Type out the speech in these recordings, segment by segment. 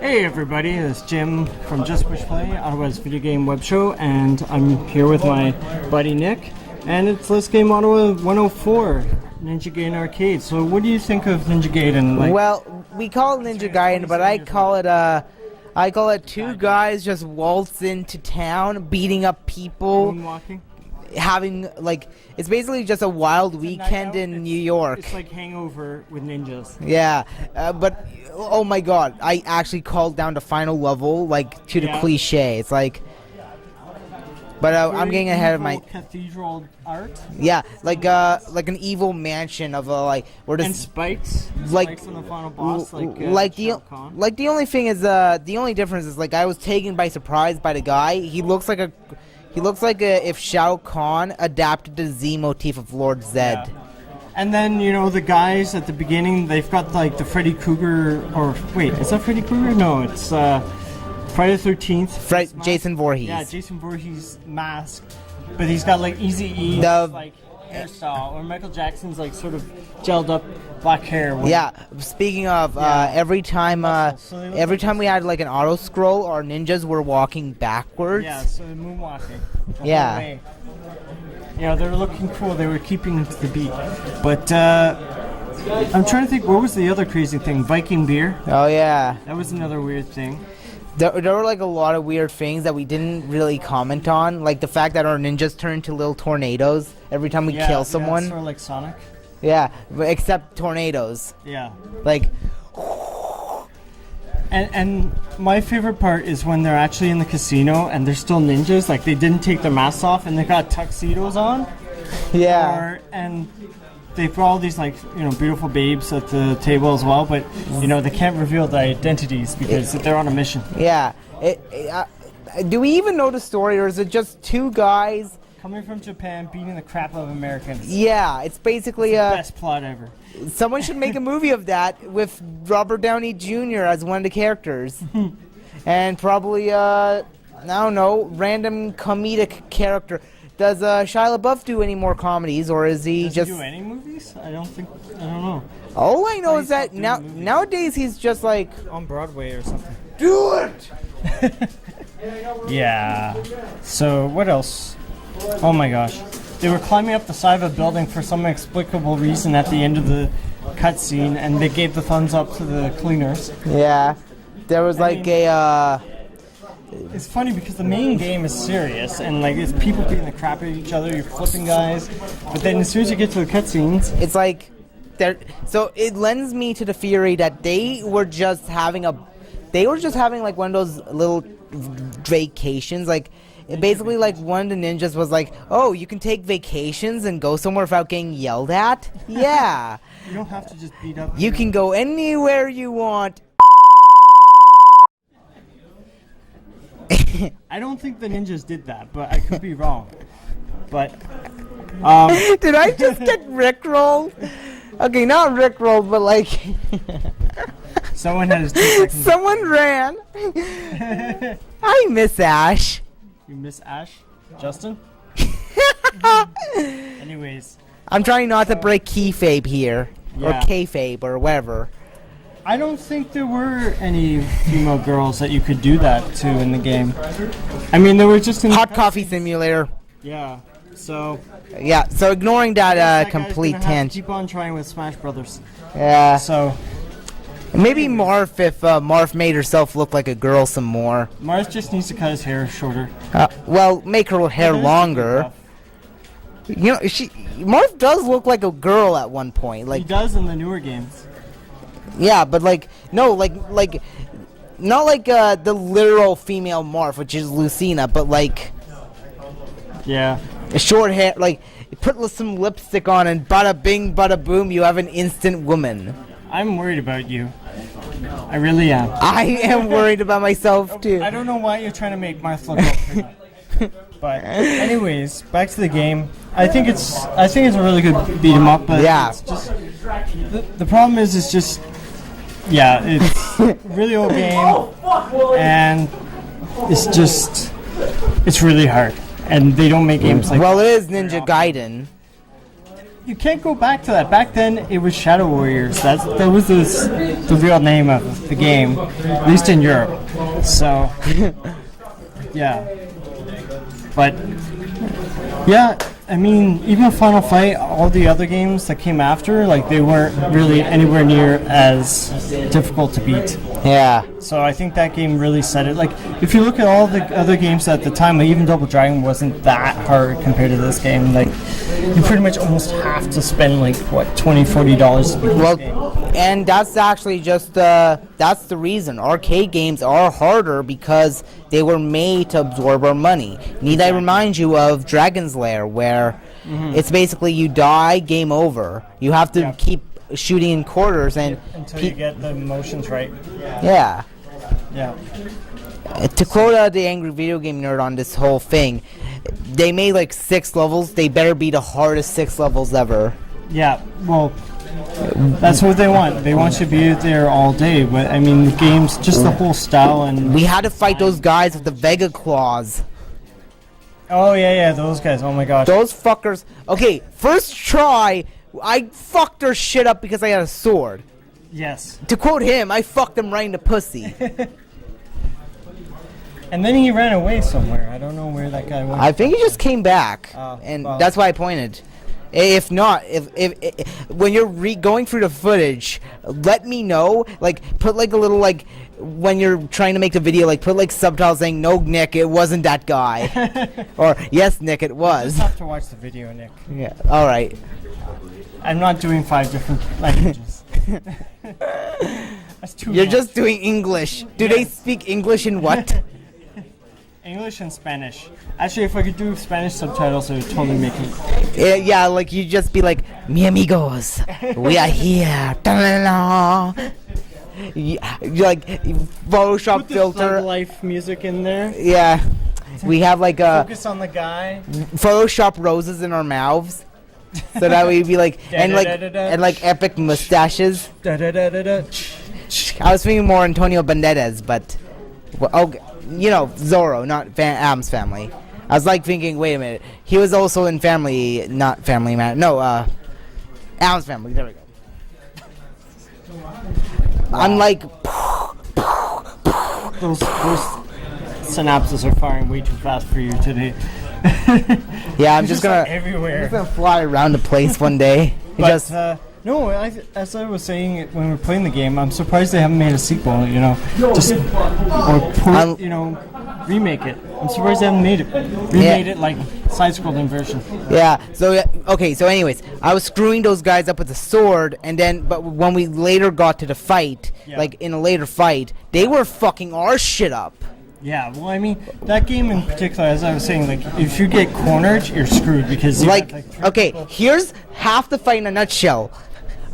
Hey everybody, it's Jim from Just Push Play, Ottawa's video game web show, and I'm here with my buddy Nick, and it's Let's Game Ottawa 104, Ninja Gaiden Arcade. So what do you think of Ninja Gaiden? Well, we call it Ninja Gaiden, but I call it two guys just waltz into town, beating up people, Moonwalking? having, like, it's basically just a wild weekend in New York. It's like Hangover with ninjas. Yeah, but, oh my god, I actually called down the final level, like, to the cliche. It's like, but I'm getting ahead of my cathedral art. Yeah, like an evil mansion of like where the and spikes on the final boss, like the only thing is the only difference is like I was taken by surprise by the guy. He looks like if Shao Kahn adapted the Z motif of Lord Zed. Yeah. And then, you know, the guys at the beginning, they've got like the Freddy Krueger, or wait, is that Freddy Krueger? No, it's Friday the 13th. Jason Voorhees. Yeah, Jason Voorhees masked, but he's got like Eazy-E's like hairstyle, or Michael Jackson's like sort of gelled up black hair. Yeah. Speaking of, every time we had like an auto scroll, our ninjas were walking backwards. Yeah, so moonwalking. Yeah. Way. You know, they were looking cool. They were keeping to the beat. But I'm trying to think, what was the other crazy thing? Viking beer. Oh yeah. That was another weird thing. There were like a lot of weird things that we didn't really comment on, like the fact that our ninjas turn into little tornadoes every time we kill someone. Yeah, sort of like Sonic. Yeah, except tornadoes. Yeah. Like. And my favorite part is when they're actually in the casino and they're still ninjas, like they didn't take their masks off and they got tuxedos on. Yeah. And they've got all these like, you know, beautiful babes at the table as well, but you know they can't reveal their identities because they're on a mission. Yeah. Do we even know the story, or is it just two guys coming from Japan beating the crap out of Americans? Yeah, it's basically the best plot ever. Someone should make a movie of that with Robert Downey Jr. as one of the characters, and probably I don't know, random comedic character. Does Shia LaBeouf do any more comedies, or is he Does just... he do any movies? I don't know. All I know is that nowadays he's just like... on Broadway or something. Do it! Yeah. So, what else? Oh my gosh. They were climbing up the side of a building for some inexplicable reason at the end of the cutscene, and they gave the thumbs up to the cleaners. Yeah. There was It's funny because the main game is serious, and like it's people beating the crap out of each other, you're flipping guys, but then as soon as you get to the cutscenes, it's like so it lends me to the theory that they were just having like one of those little vacations, like basically like one of the ninjas was like, oh, you can take vacations and go somewhere without getting yelled at. Yeah. You don't have to just beat up. You can go anywhere you want. I don't think the ninjas did that, but I could be wrong. But did I just get rickrolled? Okay, not rickrolled, but like someone had his 2 seconds. Someone ran. I miss Ash. You miss Ash, Justin? Anyways, I'm trying not to break kayfabe here, or kayfabe, or whatever. I don't think there were any female girls that you could do that to in the game. I mean, there were just in Hot Coffee Simulator. Yeah. So. Yeah. So ignoring that complete tangent. Keep on trying with Smash Brothers. Yeah. So. Maybe Marth, if Marth made herself look like a girl some more. Marth just needs to cut his hair shorter. Well, make her hair longer. You know, Marth does look like a girl at one point. Like he does in the newer games. Yeah, but like no, like not like the literal female Marth, which is Lucina, but like short hair. Like put some lipstick on and bada bing, bada boom, you have an instant woman. I'm worried about you. I really am. I am worried about myself too. I don't know why you're trying to make Marth look pretty. But anyways, back to the game. I think it's a really good beat 'em up, but it's just the problem is it's just it's a really old game, and it's really hard, and they don't make games like it is Ninja Gaiden. you can't go back to that. Back then, it was Shadow Warriors. That was the real name of the game, at least in Europe. So, yeah. But, yeah, I mean, even Final Fight, all the other games that came after, like, they weren't really anywhere near as difficult to beat. Yeah. So I think that game really set it. Like, if you look at all the other games at the time, like even Double Dragon wasn't that hard compared to this game. Like, you pretty much almost have to spend, like, what, $20, $40 to beat this game. And that's actually just that's the reason. Arcade games are harder because they were made to absorb our money. Need I remind you of Dragon's Lair, where it's basically you die, game over. You have to keep shooting in quarters and until you get the motions right. Yeah. Yeah. To quote the Angry Video Game Nerd on this whole thing, they made like 6 levels. They better be the hardest 6 levels ever. Yeah. Well, that's what they want. They want you to be there all day. But I mean, the games, just the whole style and. We had to fight those guys with the Vega claws. Oh yeah, those guys. Oh my gosh. Those fuckers. Okay, first try, I fucked their shit up because I had a sword. Yes. To quote him, I fucked him right in the pussy. And then he ran away somewhere. I don't know where that guy went. I think he just came back, well. that's why I pointed. If not, if when you're going through the footage, let me know. Like, put like a little like when you're trying to make the video, like put like subtitles saying, "No, Nick, it wasn't that guy," or "Yes, Nick, it was." You have to watch the video, Nick. Yeah. All right. I'm not doing 5 different languages. That's too You're much. just doing English. Do they speak English in what? English and Spanish. Actually, if I could do Spanish subtitles, it would totally make it. Yeah, like you just be like, "Mi amigos, we are here." Ta-la-la. You like Photoshop Put the filter. Thug Life music in there. Yeah, we have like a Focus on the guy. Photoshop roses in our mouths, so that we'd be like and like epic mustaches. Da-da-da-da-da. I was thinking more Antonio Banderas, but you know, Zorro, not Adam's Family. I was like thinking, wait a minute, he was also in Family, not Family Man. No, Adam's Family. There we go. I'm like, Those synapses are firing way too fast for you today. yeah, I'm just gonna everywhere. fly around the place one day. But, no, as I was saying when we were playing the game, I'm surprised they haven't made a sequel. You know, remake it. I'm surprised they haven't made it. Remade it like side-scrolling version. Yeah. So okay. So anyways, I was screwing those guys up with the sword, and then but when we later got to the fight, like in a later fight, they were fucking our shit up. Yeah, well, I mean, that game in particular, as I was saying, like, if you get cornered, you're screwed because you okay, here's half the fight in a nutshell.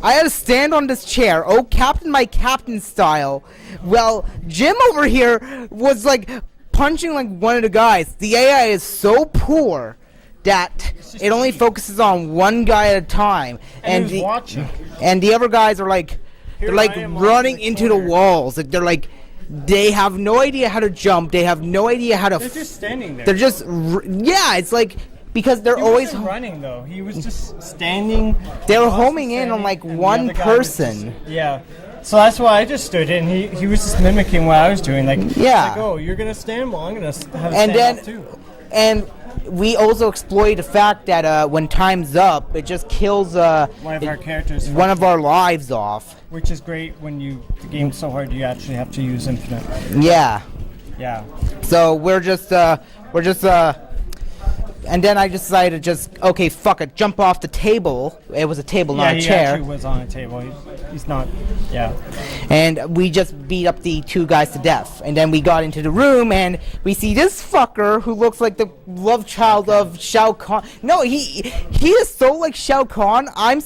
I had to stand on this chair, captain my captain style. Well, Jim over here was like punching like one of the guys. The AI is so poor that it only focuses on one guy at a time, and watching. And the other guys are like they're like running into the walls. Like they're like. They have no idea how to jump. They have no idea how to. They're just standing there. They're just it's like because they're always running though. He was just standing. They were homing in on like one person. So that's why I just stood in. He was just mimicking what I was doing. Like yeah. Like, oh, you're gonna stand. Well, I'm gonna have and stand then up too. And we also exploit the fact that when time's up, it just kills one of our characters. One of our lives off. Which is great when the game's so hard you actually have to use infinite. Yeah. Yeah. So we're just and then I decided to just fuck it, jump off the table. It was a table, not a chair. Yeah, he actually was on a table. He's not. Yeah. And we just beat up the 2 guys to death. And then we got into the room and we see this fucker who looks like the love child of Shao Kahn. No, he is so like Shao Kahn. I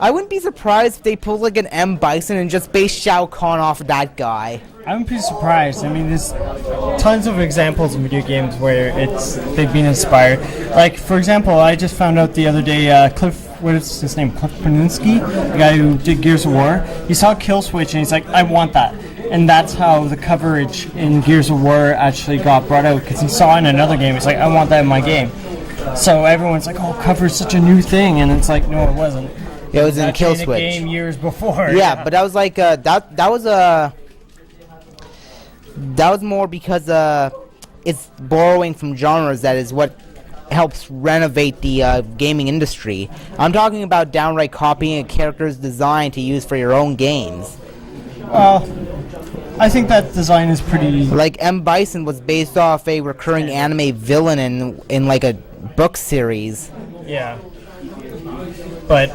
wouldn't be surprised if they pulled like an M. Bison and just based Shao Kahn off of that guy. I wouldn't be surprised. I mean, there's tons of examples in video games where they've been inspired. Like, for example, I just found out the other day, what is his name? Cliff Paninsky, the guy who did Gears of War. He saw Kill Switch and he's like, I want that. And that's how the coverage in Gears of War actually got brought out, because he saw in another game, he's like, I want that in my game. So everyone's like, "Oh, cover's such a new thing," and it's like, no, it wasn't. It was in Kill Actually Switch. in a game years before. Yeah, but that was like that was more because it's borrowing from genres that is what helps renovate the gaming industry. I'm talking about downright copying a character's design to use for your own games. Well, I think that design is pretty. Like M. Bison was based off a recurring anime villain in like a book series. Yeah. But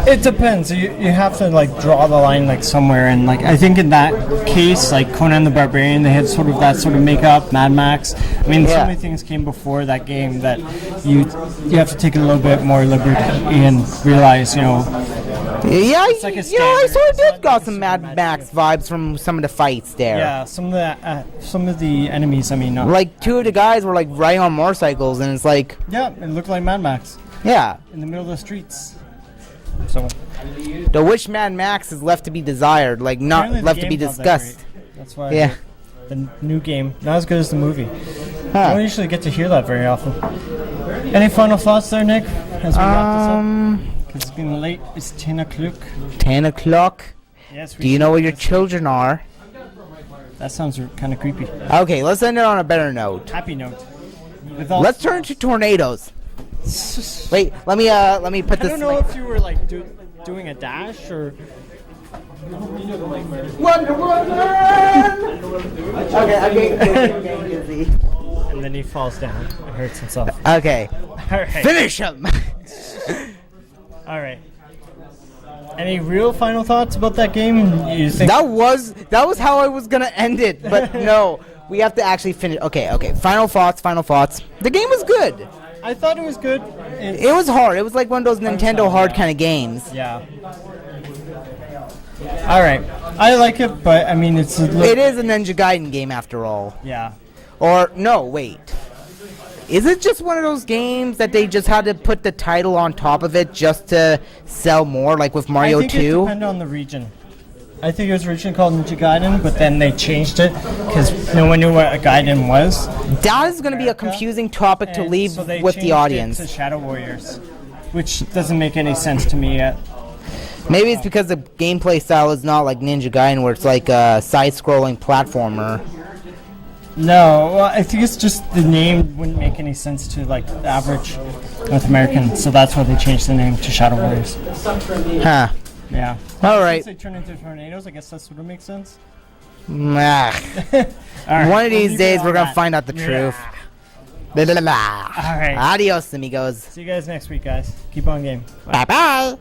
it depends. You have to like draw the line like somewhere, and like I think in that case, like Conan the Barbarian, they had sort of makeup, Mad Max. I mean, so many things came before that game that you have to take a little bit more liberty and realize, Yeah, like I sort of did got some Mad Max vibes from some of the fights there. Yeah, some of the enemies. I mean, like two of the guys were like riding on motorcycles, and it's like it looked like Mad Max. Yeah. In the middle of the streets. So. The which Mad Max is left to be desired, like not left to be discussed. That's why. Yeah. The new game, not as good as the movie. I don't usually get to hear that very often. Any final thoughts there, Nick? As we wrap this up? 'Cause it's been late. It's 10 o'clock. 10 o'clock? Yes. Do you know where your children are? That sounds kind of creepy. Okay, let's end it on a better note. Happy note. Let's turn to tornadoes. Wait, let me put this. I don't know if you were like doing a dash or. Wonder Woman. Okay. And then he falls down and hurts himself. Okay. All right. Finish him. All right. Any real final thoughts about that game? You think that was how I was gonna end it, but no, we have to actually finish. Okay. Final thoughts. The game was good. I thought it was good. It was hard. It was like one of those Nintendo hard kind of games. Yeah. All right. I like it, but I mean, it is a Ninja Gaiden game after all. Yeah. Or no, wait. Is it just one of those games that they just had to put the title on top of it just to sell more, like with Mario 2? I think it depended on the region. I think it was originally called Ninja Gaiden, but then they changed it because no one knew what a Gaiden was. That is going to be a confusing topic to leave with the audience. It to Shadow Warriors, which doesn't make any sense to me yet. Maybe it's because the gameplay style is not like Ninja Gaiden, where it's like a side-scrolling platformer. No, well, I think it's just the name wouldn't make any sense to like the average North American, so that's why they changed the name to Shadow Warriors. Huh. Yeah. All right. Since they turn into tornadoes, I guess that sort of makes sense. Right. One of these days, we're gonna find out the truth. All right. Adios, amigos. See you guys next week, guys. Keep on game. Bye bye.